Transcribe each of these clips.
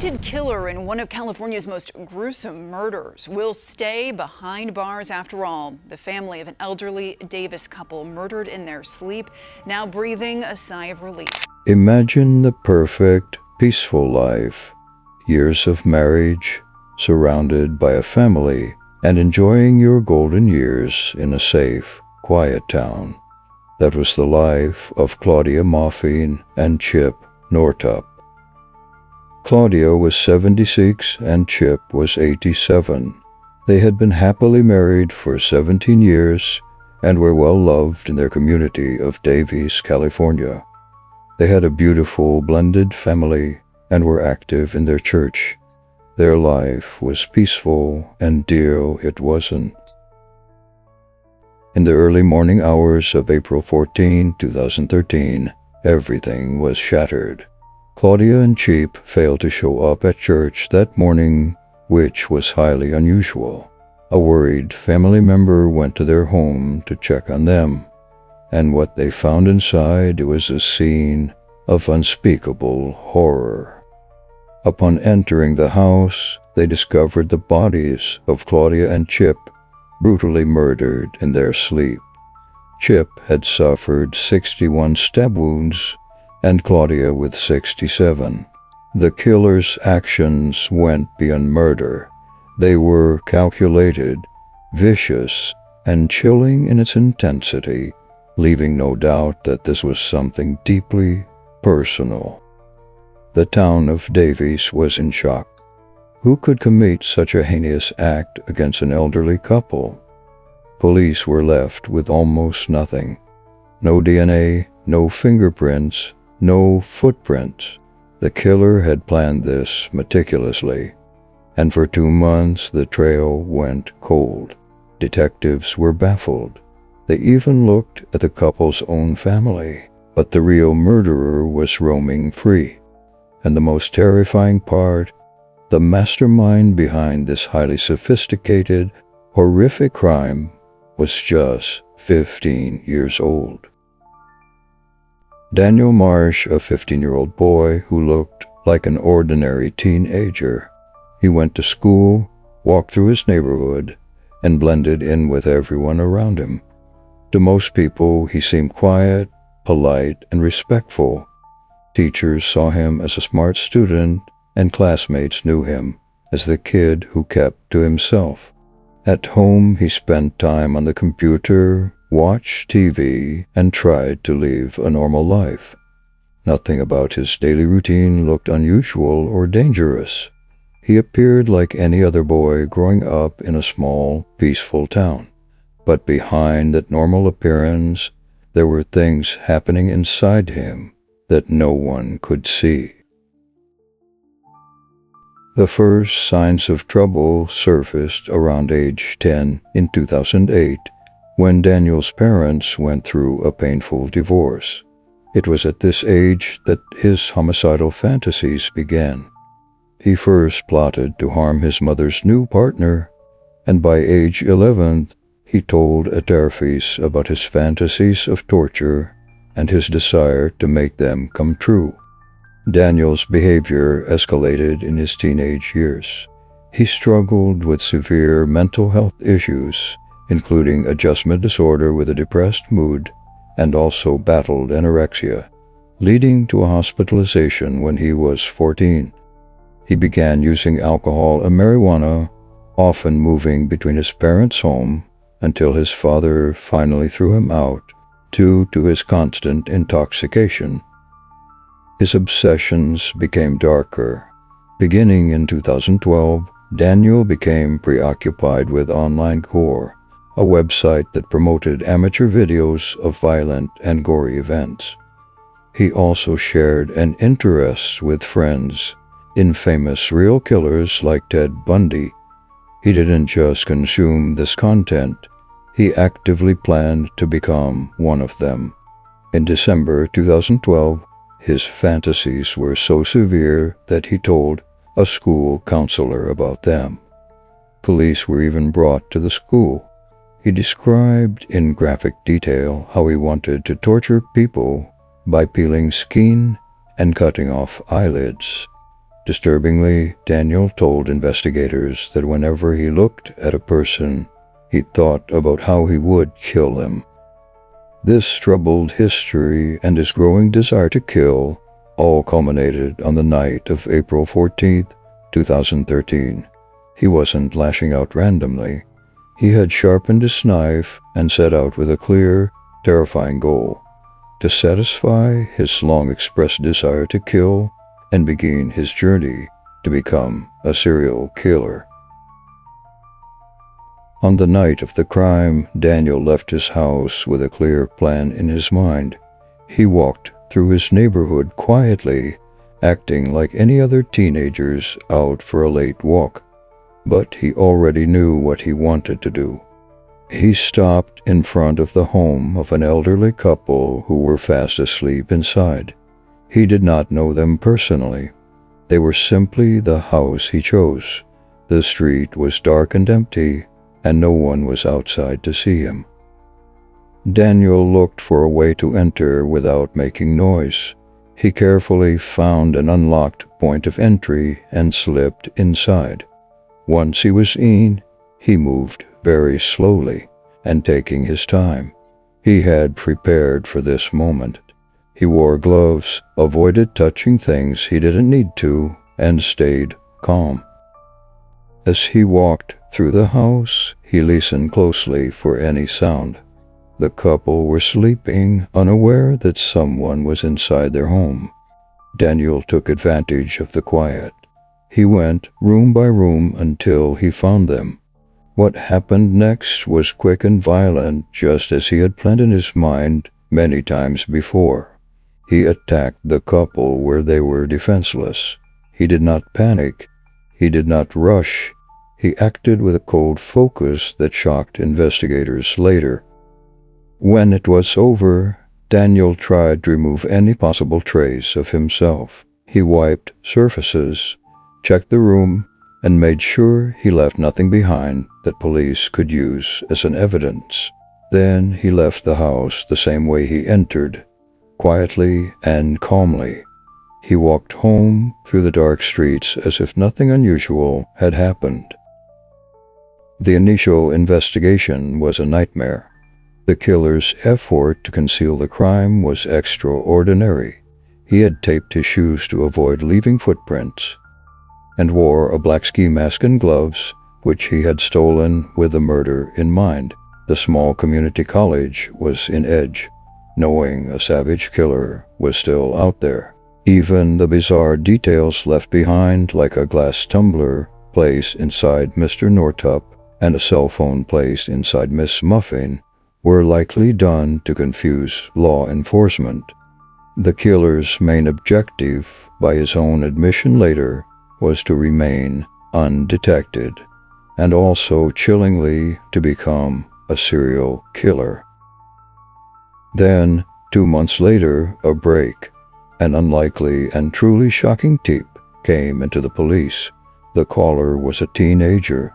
Killer in one of California's most gruesome murders will stay behind bars after all. The family of an elderly Davis couple murdered in their sleep, now breathing a sigh of relief. Imagine the perfect, peaceful life. Years of marriage, surrounded by a family, and enjoying your golden years in a safe, quiet town. That was the life of Claudia Moffine and Chip Northup. Claudia was 76 and Chip was 87. They had been happily married for 17 years and were well loved in their community of Davies, California. They had a beautiful blended family and were active in their church. Their life was peaceful until it wasn't. In the early morning hours of April 14, 2013, everything was shattered. Claudia and Chip failed to show up at church that morning, which was highly unusual. A worried family member went to their home to check on them, and what they found inside was a scene of unspeakable horror. Upon entering the house, they discovered the bodies of Claudia and Chip brutally murdered in their sleep. Chip had suffered 61 stab wounds and Claudia with 67. The killer's actions went beyond murder. They were calculated, vicious, and chilling in its intensity, leaving no doubt that this was something deeply personal. The town of Davies was in shock. Who could commit such a heinous act against an elderly couple? Police were left with almost nothing. No DNA, no fingerprints, no footprints. The killer had planned this meticulously, and for 2 months the trail went cold. Detectives were baffled. They even looked at the couple's own family, but the real murderer was roaming free. And the most terrifying part, the mastermind behind this highly sophisticated, horrific crime was just 15 years old. Daniel Marsh, a 15-year-old boy who looked like an ordinary teenager. He went to school, walked through his neighborhood, and blended in with everyone around him. To most people, he seemed quiet, polite, and respectful. Teachers saw him as a smart student, and classmates knew him as the kid who kept to himself. At home, he spent time on the computer, watched TV, and tried to live a normal life. Nothing about his daily routine looked unusual or dangerous. He appeared like any other boy growing up in a small, peaceful town. But behind that normal appearance, there were things happening inside him that no one could see. The first signs of trouble surfaced around age 10 in 2008, when Daniel's parents went through a painful divorce. It was at this age that his homicidal fantasies began. He first plotted to harm his mother's new partner, and by age 11, he told authorities about his fantasies of torture and his desire to make them come true. Daniel's behavior escalated in his teenage years. He struggled with severe mental health issues, including adjustment disorder with a depressed mood, and also battled anorexia, leading to a hospitalization when he was 14. He began using alcohol and marijuana, often moving between his parents' home until his father finally threw him out due to his constant intoxication. His obsessions became darker. Beginning in 2012, Daniel became preoccupied with online gore, a website that promoted amateur videos of violent and gory events. He also shared an interest with friends in famous serial killers like Ted Bundy. He didn't just consume this content, he actively planned to become one of them. In December 2012, his fantasies were so severe that he told a school counselor about them. Police were even brought to the school. He described in graphic detail how he wanted to torture people by peeling skin and cutting off eyelids. Disturbingly, Daniel told investigators that whenever he looked at a person, he thought about how he would kill them. This troubled history and his growing desire to kill all culminated on the night of April 14th, 2013. He wasn't lashing out randomly. He had sharpened his knife and set out with a clear, terrifying goal: to satisfy his long-expressed desire to kill and begin his journey to become a serial killer. On the night of the crime, Daniel left his house with a clear plan in his mind. He walked through his neighborhood quietly, acting like any other teenagers out for a late walk. But he already knew what he wanted to do. He stopped in front of the home of an elderly couple who were fast asleep inside. He did not know them personally. They were simply the house he chose. The street was dark and empty, and no one was outside to see him. Daniel looked for a way to enter without making noise. He carefully found an unlocked point of entry and slipped inside. Once he was in, he moved very slowly and taking his time. He had prepared for this moment. He wore gloves, avoided touching things he didn't need to, and stayed calm. As he walked through the house, he listened closely for any sound. The couple were sleeping, unaware that someone was inside their home. Daniel took advantage of the quiet. He went room by room until he found them. What happened next was quick and violent, just as he had planned in his mind many times before. He attacked the couple where they were defenseless. He did not panic. He did not rush. He acted with a cold focus that shocked investigators later. When it was over, Daniel tried to remove any possible trace of himself. He wiped surfaces, checked the room, and made sure he left nothing behind that police could use as an evidence. Then he left the house the same way he entered, quietly and calmly. He walked home through the dark streets as if nothing unusual had happened. The initial investigation was a nightmare. The killer's effort to conceal the crime was extraordinary. He had taped his shoes to avoid leaving footprints, and wore a black ski mask and gloves, which he had stolen with the murder in mind. The small community college was in edge, knowing a savage killer was still out there. Even the bizarre details left behind, like a glass tumbler placed inside Mr. Northup and a cell phone placed inside Miss Muffin, were likely done to confuse law enforcement. The killer's main objective, by his own admission later, was to remain undetected, and also, chillingly, to become a serial killer. Then, 2 months later, a break. An unlikely and truly shocking tip came into the police. The caller was a teenager.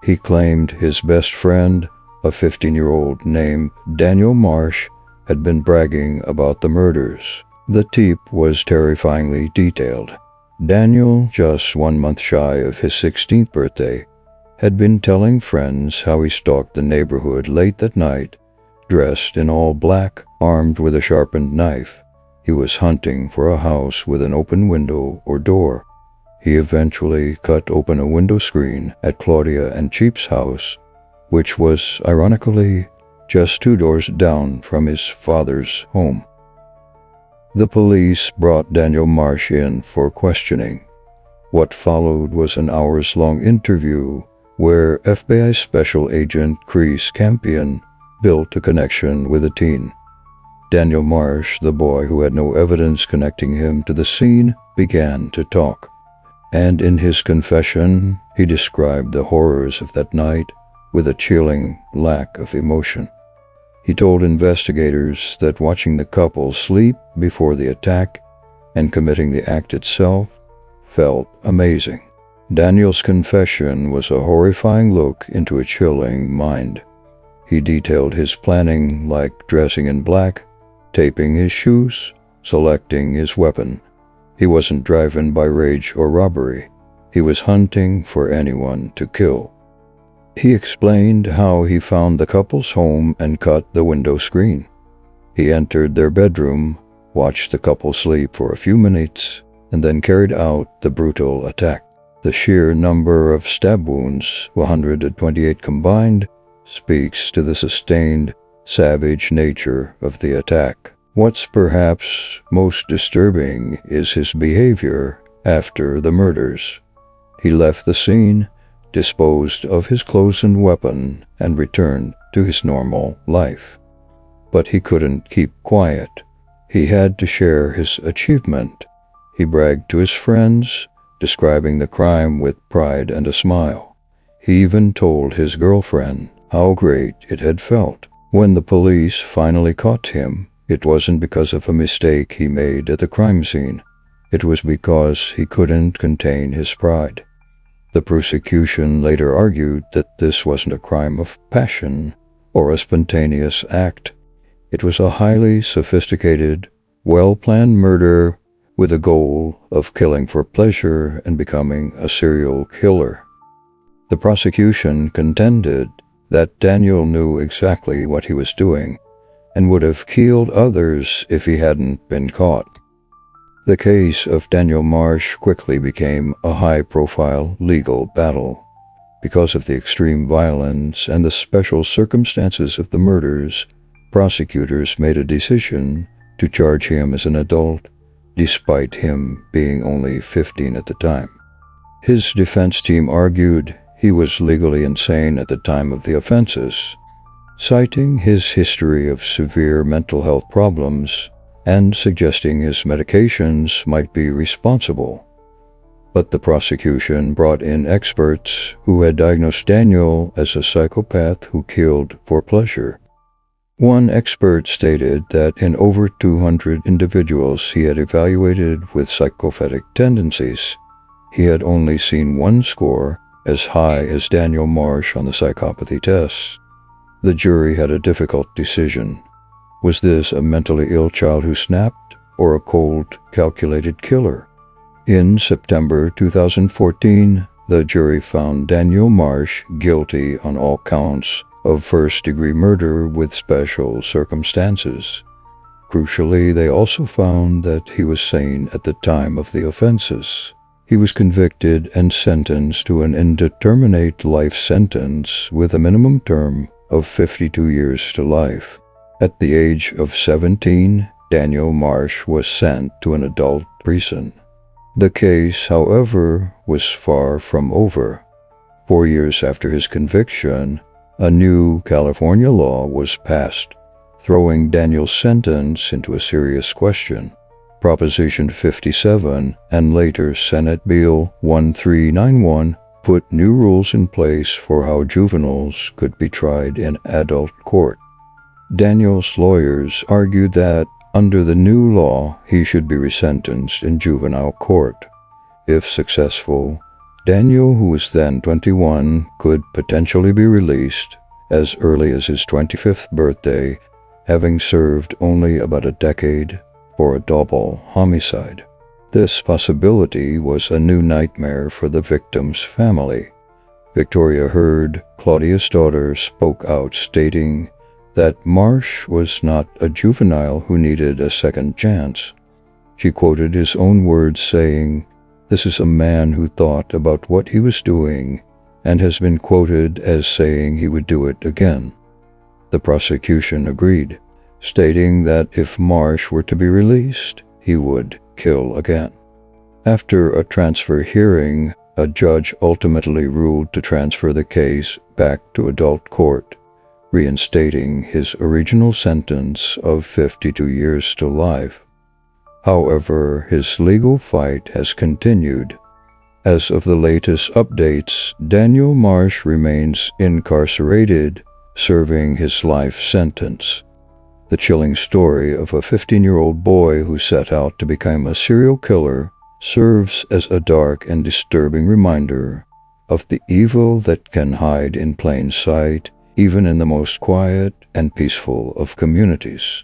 He claimed his best friend, a 15-year-old named Daniel Marsh, had been bragging about the murders. The tip was terrifyingly detailed. Daniel, just 1 month shy of his 16th birthday, had been telling friends how he stalked the neighborhood late that night, dressed in all black, armed with a sharpened knife. He was hunting for a house with an open window or door. He eventually cut open a window screen at Claudia and Cheap's house, which was, ironically, just 2 doors down from his father's home. The police brought Daniel Marsh in for questioning. What followed was an hours-long interview where FBI Special Agent Chris Campion built a connection with the teen. Daniel Marsh, the boy who had no evidence connecting him to the scene, began to talk. And in his confession, he described the horrors of that night with a chilling lack of emotion. He told investigators that watching the couple sleep before the attack and committing the act itself felt amazing. Daniel's confession was a horrifying look into a chilling mind. He detailed his planning, like dressing in black, taping his shoes, selecting his weapon, He wasn't driven by rage or robbery. He was hunting for anyone to kill. He explained how he found the couple's home and cut the window screen. He entered their bedroom, watched the couple sleep for a few minutes, and then carried out the brutal attack. The sheer number of stab wounds, 128 combined, speaks to the sustained, savage nature of the attack. What's perhaps most disturbing is his behavior after the murders. He left the scene, disposed of his clothes and weapon, and returned to his normal life. But he couldn't keep quiet. He had to share his achievement. He bragged to his friends, describing the crime with pride and a smile. He even told his girlfriend how great it had felt. When the police finally caught him, it wasn't because of a mistake he made at the crime scene. It was because he couldn't contain his pride. The prosecution later argued that this wasn't a crime of passion or a spontaneous act. It was a highly sophisticated, well-planned murder with a goal of killing for pleasure and becoming a serial killer. The prosecution contended that Daniel knew exactly what he was doing and would have killed others if he hadn't been caught. The case of Daniel Marsh quickly became a high-profile legal battle. Because of the extreme violence and the special circumstances of the murders, prosecutors made a decision to charge him as an adult, despite him being only 15 at the time. His defense team argued he was legally insane at the time of the offenses, citing his history of severe mental health problems and suggesting his medications might be responsible. But the prosecution brought in experts who had diagnosed Daniel as a psychopath who killed for pleasure. One expert stated that in over 200 individuals he had evaluated with psychopathic tendencies, he had only seen one score as high as Daniel Marsh on the psychopathy tests. The jury had a difficult decision. Was this a mentally ill child who snapped, or a cold, calculated killer? In September 2014, the jury found Daniel Marsh guilty on all counts of first-degree murder with special circumstances. Crucially, they also found that he was sane at the time of the offenses. He was convicted and sentenced to an indeterminate life sentence with a minimum term of 52 years to life. At the age of 17, Daniel Marsh was sent to an adult prison. The case, however, was far from over. 4 years after his conviction, a new California law was passed, throwing Daniel's sentence into a serious question. Proposition 57 and later Senate Bill 1391 put new rules in place for how juveniles could be tried in adult court. Daniel's lawyers argued that, under the new law, he should be resentenced in juvenile court. If successful, Daniel, who was then 21, could potentially be released as early as his 25th birthday, having served only about a decade for a double homicide. This possibility was a new nightmare for the victim's family. Victoria Heard, Claudia's daughter, spoke out, stating that Marsh was not a juvenile who needed a second chance. She quoted his own words saying, "This is a man who thought about what he was doing and has been quoted as saying he would do it again." The prosecution agreed, stating that if Marsh were to be released, he would kill again. After a transfer hearing, a judge ultimately ruled to transfer the case back to adult court, reinstating his original sentence of 52 years to life. However, his legal fight has continued. As of the latest updates, Daniel Marsh remains incarcerated, serving his life sentence. The chilling story of a 15-year-old boy who set out to become a serial killer serves as a dark and disturbing reminder of the evil that can hide in plain sight, even in the most quiet and peaceful of communities.